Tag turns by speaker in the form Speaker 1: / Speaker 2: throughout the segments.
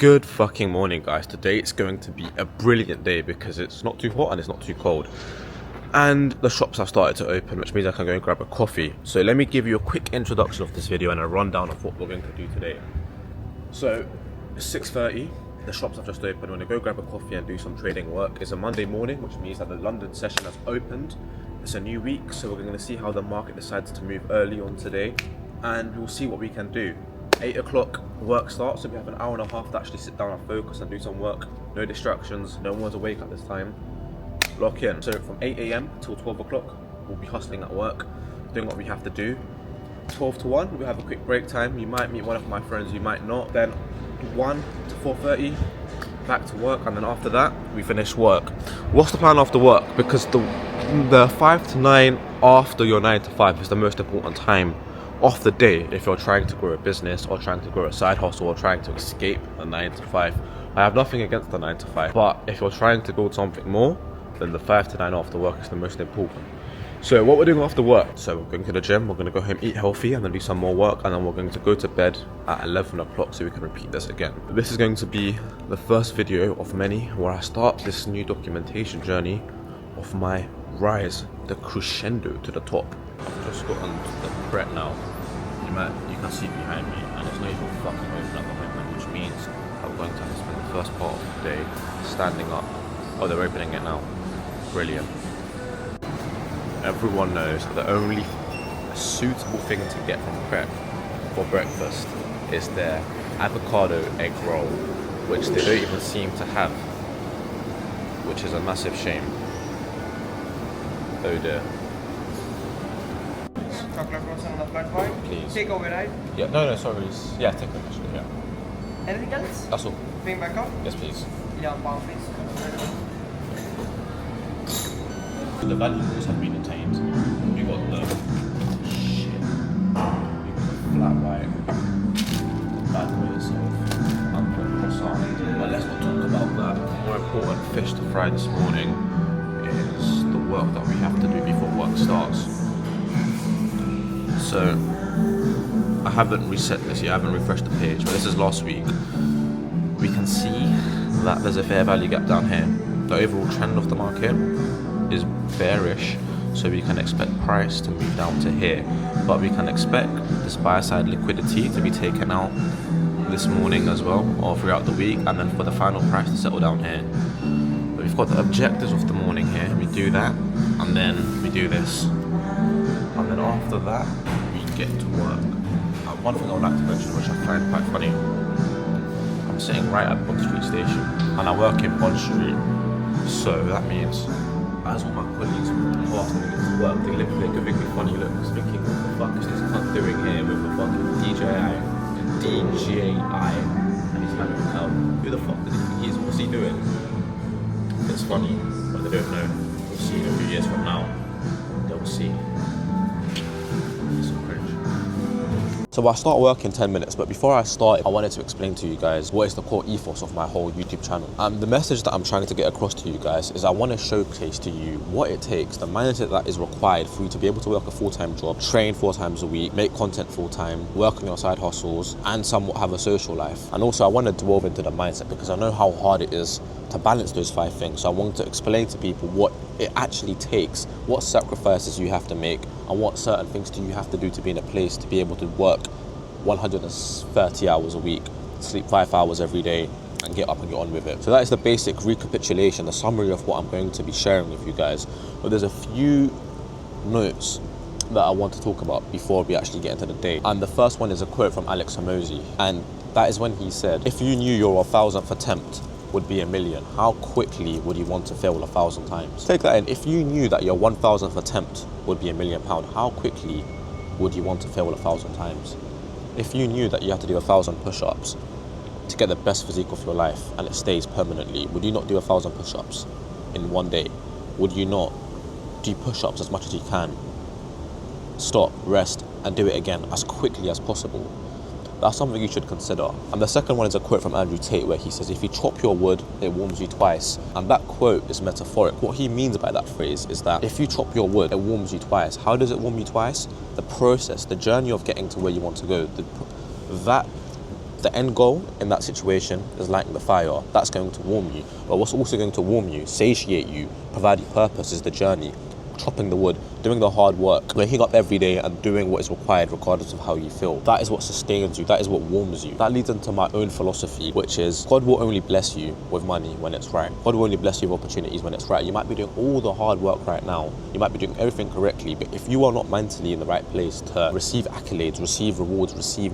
Speaker 1: Good fucking morning, guys. Today it's going to be a brilliant day because it's not too hot and it's not too cold. And the shops have started to open, which means I can go and grab a coffee. So let me give you a quick introduction of this video and a rundown of what we're going to do today. So it's 6:30, the shops have just opened. We're going to go grab a coffee and do some trading work. It's a Monday morning, which means that the London session has opened. It's a new week, so we're going to see how the market decides to move early on today, and we'll see what we can do. 8 o'clock work starts, so we have an hour and a half to actually sit down and focus and do some work. No distractions, no one's awake at this time. Lock in. So from 8 a.m. till 12 o'clock, we'll be hustling at work, doing what we have to do. 12 to 1, we'll have a quick break time. You might meet one of my friends, you might not. Then 1 to 4:30, back to work, and then after that, we finish work. What's the plan after work? Because the 5 to 9 after your 9 to 5 is the most important time off the day if you're trying to grow a business or trying to grow a side hustle or trying to escape a 9 to 5. I have nothing against the 9 to 5, but if you're trying to build something more, then the 5 to 9 after work is the most important. So what we're doing after work, so we're going to the gym, we're going to go home, eat healthy, and then do some more work, and then we're going to go to bed at 11 o'clock so we can repeat this again. This is going to be the first video of many where I start this new documentation journey of my rise, the crescendo to the top. I've just gotten the Pret now. You can see behind me, and it's not even fucking open at the moment, which means I'm going to have to spend the first part of the day standing up. Oh, they're opening it now. Brilliant. Everyone knows that the only suitable thing to get from Pret for breakfast is their avocado egg roll, which they don't even seem to have, which is a massive shame. Oh dear.
Speaker 2: Chocolate frozen on the flat white.
Speaker 1: Please.
Speaker 2: Take away, right?
Speaker 1: Yeah, no, sorry. Yeah, take it actually, yeah.
Speaker 2: Anything else?
Speaker 1: That's all.
Speaker 2: Bring back up.
Speaker 1: Yes, please.
Speaker 2: Yeah, pound please.
Speaker 1: The valuables have been attained. We got the shit. We got the flat white, bad way itself, and the croissant. But let's not talk about that. The more important fish to fry this morning is the work that we have to do before work starts. So I haven't reset this yet, I haven't refreshed the page, but this is last week. We can see that there's a fair value gap down here. The overall trend of the market is bearish, so we can expect price to move down to here, but we can expect this buy side liquidity to be taken out this morning as well, or throughout the week, and then for the final price to settle down here. But we've got the objectives of the morning here. We do that, and then we do this, and then after that we get to work. One thing I would like to mention, which I find quite funny, I'm sitting right at Bond Street station and I work in Bond Street, so that means as all my colleagues pass and get to work, they're giving me funny looks, thinking, what the fuck is this cunt doing here with the fucking DJI, and he's having a out. Who the fuck does he think he is? What's he doing? It's funny, but they don't know. We'll see in a few years from now. They'll see. So I start work in 10 minutes, but before I start, I wanted to explain to you guys what is the core ethos of my whole YouTube channel. The message that I'm trying to get across to you guys is I want to showcase to you what it takes, the mindset that is required for you to be able to work a full-time job, train 4 times a week, make content full-time, work on your side hustles, and somewhat have a social life. And also I want to delve into the mindset because I know how hard it is to balance those 5 things. So I want to explain to people what it actually takes, what sacrifices you have to make, and what certain things do you have to do to be in a place to be able to work 130 hours a week, sleep 5 hours every day, and get up and get on with it. So that is the basic recapitulation, the summary of what I'm going to be sharing with you guys. But there's a few notes that I want to talk about before we actually get into the day. And the first one is a quote from Alex Hormozi, and that is when he said, if you knew your 1,000th attempt would be 1,000,000, how quickly would you want to fail 1,000 times? Take that in. If you knew that your 1,000th attempt would be £1,000,000, how quickly would you want to fail 1,000 times? If you knew that you had to do 1,000 push-ups to get the best physique of your life and it stays permanently, would you not do 1,000 push-ups in one day? Would you not do push-ups as much as you can, stop, rest, and do it again as quickly as possible? That's something you should consider. And the second one is a quote from Andrew Tate where he says, if you chop your wood, it warms you twice. And that quote is metaphoric. What he means by that phrase is that if you chop your wood, it warms you twice. How does it warm you twice? The process, the journey of getting to where you want to go, that The end goal in that situation is lighting the fire. That's going to warm you. But what's also going to warm you, satiate you, provide you purpose is the journey. Chopping the wood, doing the hard work, waking up every day and doing what is required regardless of how you feel. That is what sustains you, that is what warms you. That leads into my own philosophy, which is God will only bless you with money when it's right. God will only bless you with opportunities when it's right. You might be doing all the hard work right now, you might be doing everything correctly, but if you are not mentally in the right place to receive accolades, receive rewards, receive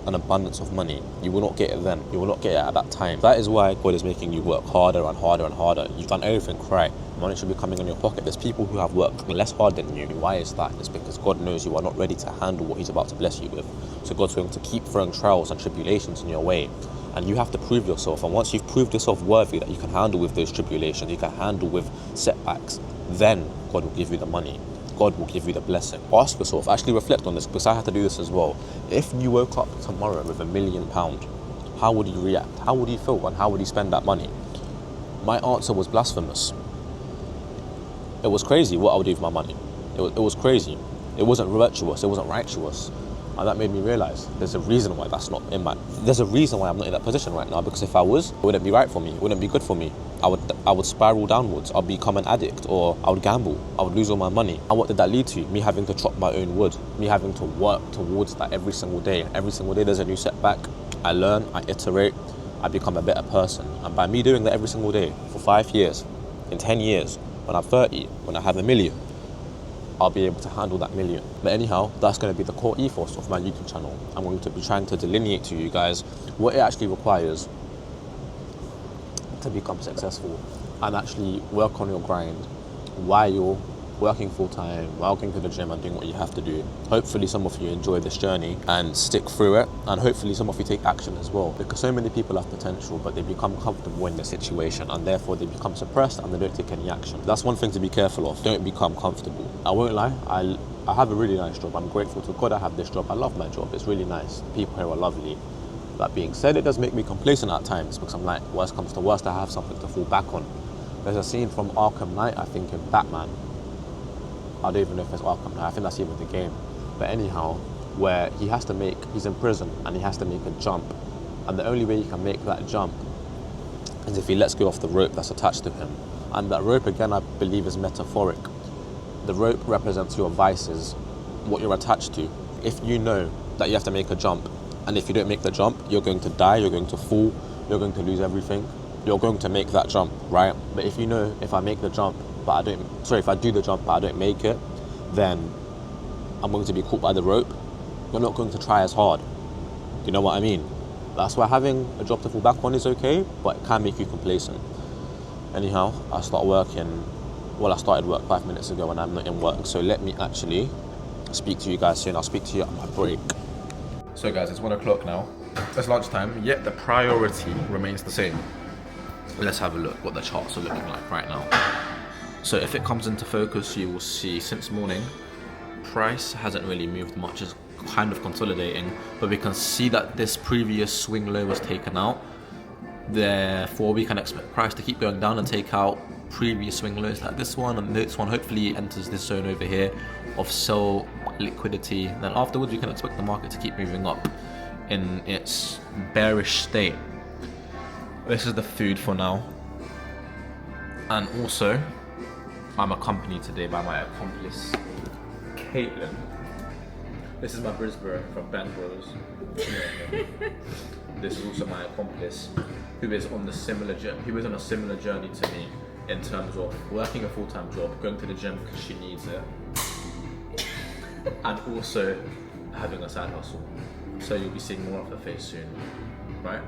Speaker 1: an abundance of money, you will not get it then. You will not get it at that time. That is why God is making you work harder and harder and harder. You've done everything right. Money should be coming in your pocket. There's people who have worked less hard than you. Why is that? It's because God knows you are not ready to handle what He's about to bless you with. So God's going to keep throwing trials and tribulations in your way. And you have to prove yourself. And once you've proved yourself worthy that you can handle with those tribulations, you can handle with setbacks, then God will give you the money. God will give you the blessing. Ask yourself, actually reflect on this, because I had to do this as well. If you woke up tomorrow with £1 million, how would you react? How would you feel? And how would you spend that money? My answer was blasphemous. It was crazy what I would do with my money. It was crazy. It wasn't virtuous. It wasn't righteous. And that made me realize there's a reason why there's a reason why I'm not in that position right now, because if I was, it wouldn't be right for me. It wouldn't be good for me. I would spiral downwards. I'd become an addict, or I would gamble. I would lose all my money. And what did that lead to? Me having to chop my own wood. Me having to work towards that every single day. Every single day there's a new setback. I learn, I iterate, I become a better person. And by me doing that every single day for 5 years, in 10 years, when I'm 30, when I have £1 million, I'll be able to handle that million. But anyhow, that's going to be the core ethos of my YouTube channel. I'm going to be trying to delineate to you guys what it actually requires to become successful and actually work on your grind while you're working full time, while going to the gym and doing what you have to do. Hopefully some of you enjoy this journey and stick through it, and hopefully some of you take action as well, because so many people have potential but they become comfortable in their situation and therefore they become suppressed and they don't take any action. That's one thing to be careful of. Don't become comfortable. I won't lie, I have a really nice job. I'm grateful to God I have this job. I love my job. It's really nice. The people here are lovely. That being said, it does make me complacent at times, because I'm like, worst comes to worst, I have something to fall back on. There's a scene from Arkham Knight, I think, in Batman. I don't even know if it's Arkham Knight, I think that's even the game. But anyhow, where he's in prison and he has to make a jump. And the only way he can make that jump is if he lets go of the rope that's attached to him. And that rope, again, I believe is metaphoric. The rope represents your vices, what you're attached to. If you know that you have to make a jump, and if you don't make the jump, you're going to die, you're going to fall, you're going to lose everything. You're going to make that jump, right? But if you know, if I make the jump, if I do the jump but I don't make it, then I'm going to be caught by the rope. You're not going to try as hard. You know what I mean? That's why having a job to fall back on is okay, but it can make you complacent. Anyhow, I started work 5 minutes ago and I'm not in work. So let me actually speak to you guys soon. I'll speak to you at my break. So guys, it's 1 o'clock now. It's lunchtime, yet the priority remains the same. Let's have a look what the charts are looking like right now. So if it comes into focus, you will see since morning, price hasn't really moved much, it's kind of consolidating, but we can see that this previous swing low was taken out. Therefore, we can expect price to keep going down and take out previous swing lows like this one and this one. Hopefully it enters this zone over here of sell liquidity. Then afterwards, we can expect the market to keep moving up in its bearish state. This is the food for now. And also, I'm accompanied today by my accomplice, Caitlin. This is my Brisbane from Bank Bros. This is also my accomplice, who is on a similar journey to me in terms of working a full-time job, going to the gym because she needs it, and also having a side hustle. So you'll be seeing more of her face soon, right?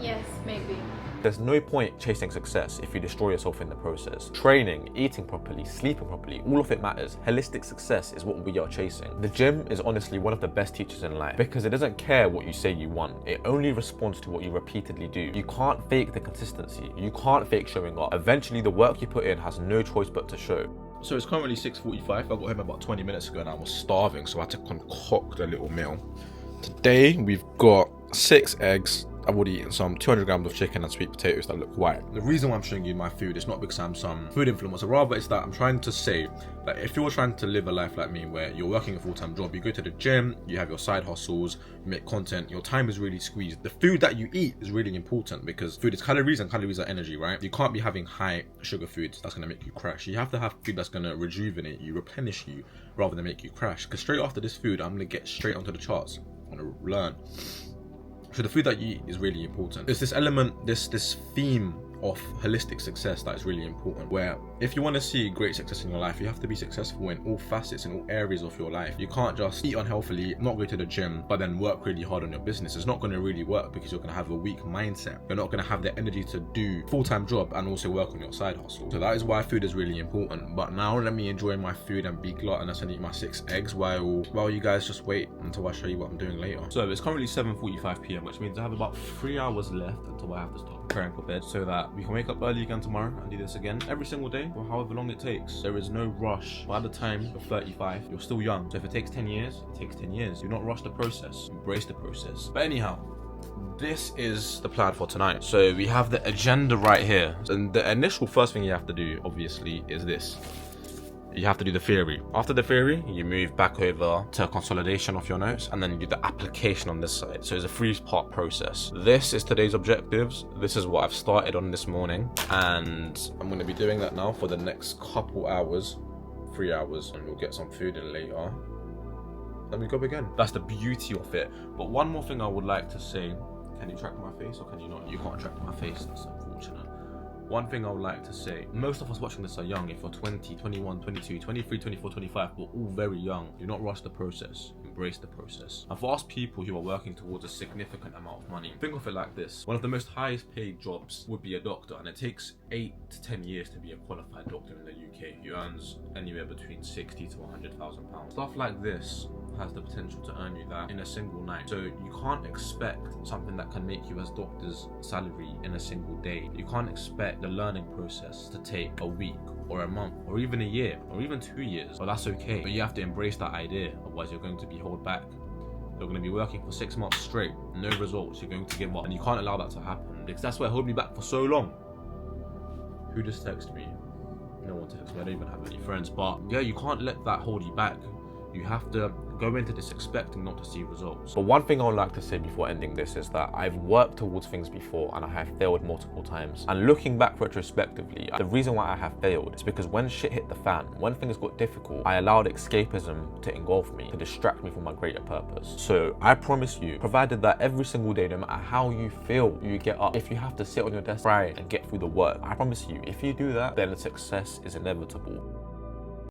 Speaker 3: Yes, maybe.
Speaker 1: There's no point chasing success if you destroy yourself in the process. Training, eating properly, sleeping properly, all of it matters. Holistic success is what we are chasing. The gym is honestly one of the best teachers in life, because it doesn't care what you say you want. It only responds to what you repeatedly do. You can't fake the consistency. You can't fake showing up. Eventually, the work you put in has no choice but to show. So it's currently 6:45. I got home about 20 minutes ago and I was starving, so I had to concoct a little meal. Today, we've got 6 eggs, I've already eaten some 200 grams of chicken and sweet potatoes that look white. The reason why I'm showing you my food is not because I'm some food influencer, rather it's that I'm trying to say that if you're trying to live a life like me where you're working a full-time job, you go to the gym, you have your side hustles, you make content, your time is really squeezed. The food that you eat is really important because food is calories and calories are energy, right? You can't be having high sugar foods that's going to make you crash. You have to have food that's going to rejuvenate you, replenish you, rather than make you crash. Because straight after this food, I'm going to get straight onto the charts. I'm going to learn. So the food that you eat is really important. There's this element, this theme of holistic success that is really important, where if you want to see great success in your life, you have to be successful in all facets, in all areas of your life. You can't just eat unhealthily, not go to the gym, but then work really hard on your business. It's not going to really work because you're going to have a weak mindset. You're not going to have the energy to do full-time job and also work on your side hustle. So that is why food is really important. But now let me enjoy my food and be gluttonous and eat my 6 eggs while you guys just wait until I show you what I'm doing later. So it's currently 7:45 p.m, which means I have about 3 hours left until I have to start preparing for bed, so that we can wake up early again tomorrow and do this again every single day for however long it takes. There is no rush. By the time you're 35, you're still young. So if it takes 10 years, it takes 10 years. Do not rush the process. Embrace the process. But anyhow, this is the plan for tonight. So we have the agenda right here. And the initial first thing you have to do, obviously, is this. You have to do the theory. After the theory, you move back over to consolidation of your notes, and then you do the application on this side. So it's a 3-part process. This is today's objectives. This is what I've started on this morning, and I'm going to be doing that now for the next couple hours, 3 hours, and we'll get some food in later. Then we go again. That's the beauty of it. But one more thing I would like to say. Can you track my face or can you not? You can't track my face. That's unfortunate. One thing I would like to say, most of us watching this are young. If you're 20, 21, 22, 23, 24, 25, we're all very young. Do not rush the process. Embrace the process. I've asked people who are working towards a significant amount of money. Think of it like this. One of the most highest paid jobs would be a doctor, and it takes 8 to 10 years to be a qualified doctor in the UK. He earns anywhere between 60 to 100,000 pounds. Stuff like this has the potential to earn you that in a single night. So you can't expect something that can make you as doctor's salary in a single day. You can't expect the learning process to take a week or a month or even a year or even 2 years. But that's okay. But you have to embrace that idea, otherwise you're going to be held back. You're going to be working for 6 months straight, no results, you're going to give up. And you can't allow that to happen, because that's what held me back for so long. Who just texted me? No one texted me, I don't even have any friends. But yeah, you can't let that hold you back. You have to go into this expecting not to see results. But one thing I would like to say before ending this is that I've worked towards things before and I have failed multiple times. And looking back retrospectively, the reason why I have failed is because when shit hit the fan, when things got difficult, I allowed escapism to engulf me, to distract me from my greater purpose. So I promise you, provided that every single day, no matter how you feel, you get up. If you have to sit on your desk, cry and get through the work, I promise you, if you do that, then success is inevitable.